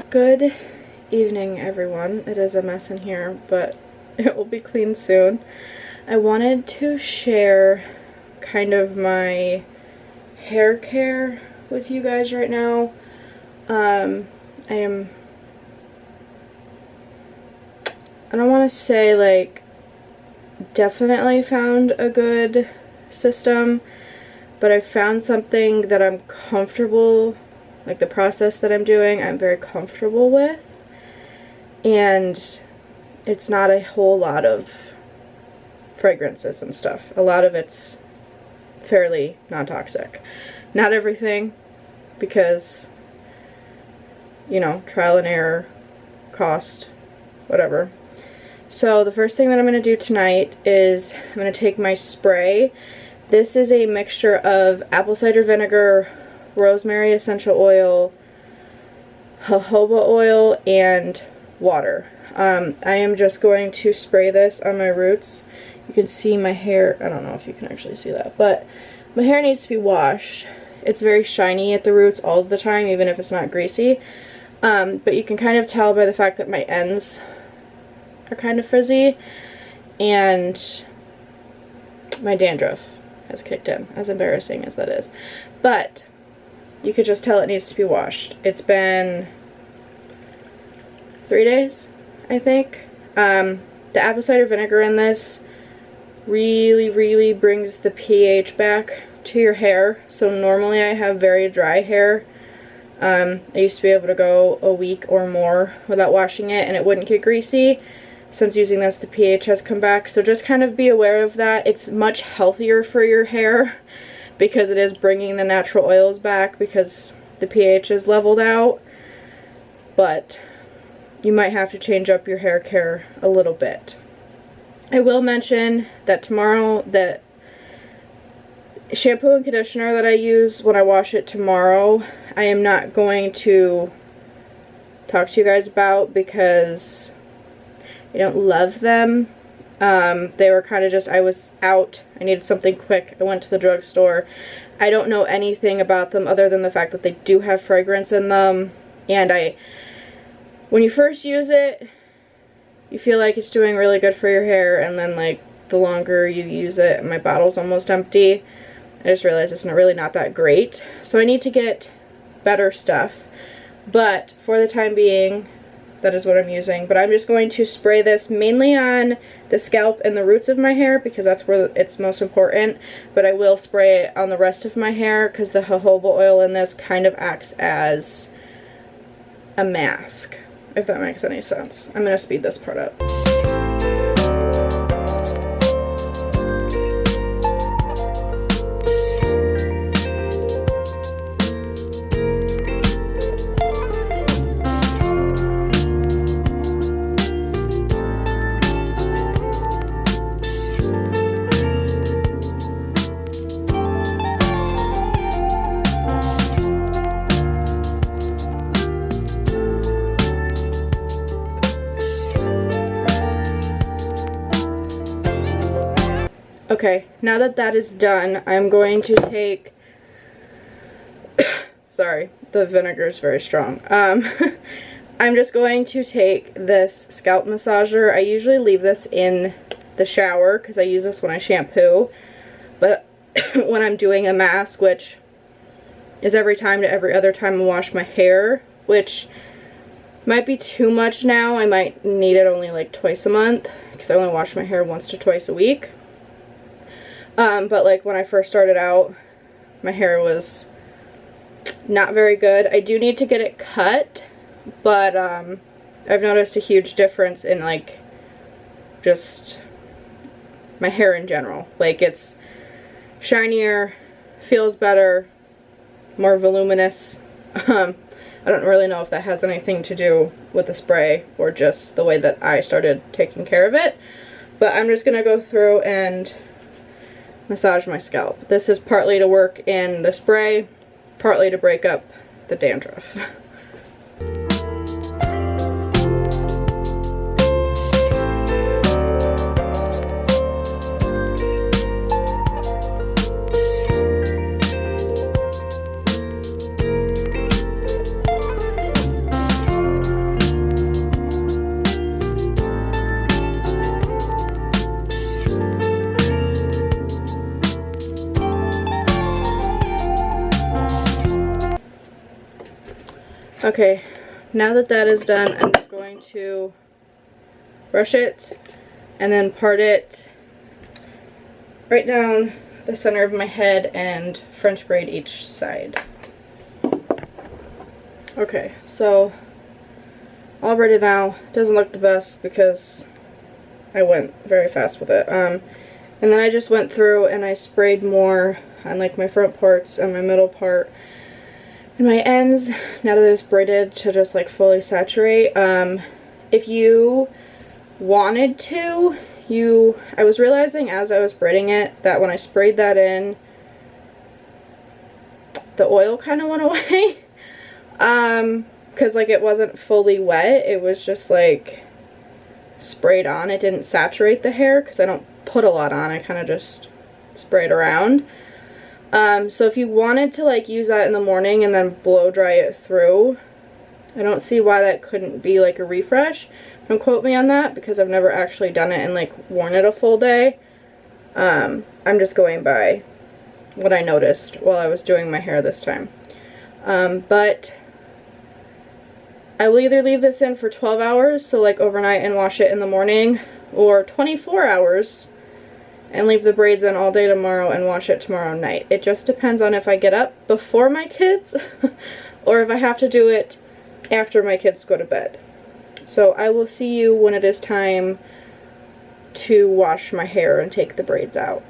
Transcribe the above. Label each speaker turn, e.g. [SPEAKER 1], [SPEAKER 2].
[SPEAKER 1] Good evening, everyone. It is a mess in here, but it will be clean soon. I wanted to share kind of my hair care with you guys right now. I don't want to say like definitely found a good system, but I found something that I'm comfortable, like the process that I'm doing, I'm very comfortable with, and it's not a whole lot of fragrances and stuff. A lot of it's fairly non-toxic. Not everything, because, you know, trial and error, cost, whatever. So the first thing that I'm going to do tonight is I'm going to take my spray. This is a mixture of apple cider vinegar, rosemary essential oil, jojoba oil, and water. I am just going to spray this on my roots. You can see my hair, I don't know if you can actually see that, but my hair needs to be washed. It's very shiny at the roots all of the time, even if it's not greasy. But you can kind of tell by the fact that my ends are kind of frizzy, and my dandruff has kicked in, as embarrassing as that is. But you could just tell it needs to be washed. It's been 3 days, I think. The apple cider vinegar in this really brings the pH back to your hair. So normally I have very dry hair. I used to be able to go a week or more without washing it and it wouldn't get greasy. Since using this, the pH has come back. So just kind of be aware of that. It's much healthier for your hair because it is bringing the natural oils back because the pH is leveled out. But you might have to change up your hair care a little bit. I will mention that tomorrow, the shampoo and conditioner that I use when I wash it tomorrow, I am not going to talk to you guys about because I don't love them. They were kind of just, I was out, I needed something quick, I went to the drugstore. I don't know anything about them other than the fact that they do have fragrance in them, and when you first use it, you feel like it's doing really good for your hair, and then like the longer you use it, my bottle's almost empty, I just realized it's really not that great. So I need to get better stuff, but for the time being, that is what I'm using. But I'm just going to spray this mainly on the scalp and the roots of my hair because that's where it's most important, but I will spray it on the rest of my hair because the jojoba oil in this kind of acts as a mask, if that makes any sense. I'm going to speed this part up. Okay, now that that is done, I'm going to take, sorry, the vinegar is very strong. I'm just going to take this scalp massager. I usually leave this in the shower because I use this when I shampoo, but when I'm doing a mask, which is every time to every other time I wash my hair, which might be too much now. I might need it only like twice a month because I only wash my hair once to twice a week. But like when I first started out, my hair was not very good. I do need to get it cut, but I've noticed a huge difference in like just my hair in general. Like it's shinier, feels better, more voluminous. I don't really know if that has anything to do with the spray or just the way that I started taking care of it, but I'm just gonna go through and massage my scalp. This is partly to work in the spray, partly to break up the dandruff. Okay, now that that is done, I'm just going to brush it and then part it right down the center of my head and French braid each side. Okay, so all braided now. Doesn't look the best because I went very fast with it. And then I just went through and I sprayed more on like my front parts and my middle part and my ends now that it's braided to just like fully saturate. If you wanted to, I was realizing as I was braiding it that when I sprayed that in, the oil kind of went away. Because like it wasn't fully wet, it was just like sprayed on. It didn't saturate the hair because I don't put a lot on, I kind of just spray it around. So if you wanted to like use that in the morning and then blow dry it through, I don't see why that couldn't be like a refresh. Don't quote me on that because I've never actually done it and like worn it a full day. I'm just going by what I noticed while I was doing my hair this time. But I will either leave this in for 12 hours, so like overnight, and wash it in the morning, or 24 hours and leave the braids in all day tomorrow and wash it tomorrow night. It just depends on if I get up before my kids or if I have to do it after my kids go to bed. So I will see you when it is time to wash my hair and take the braids out.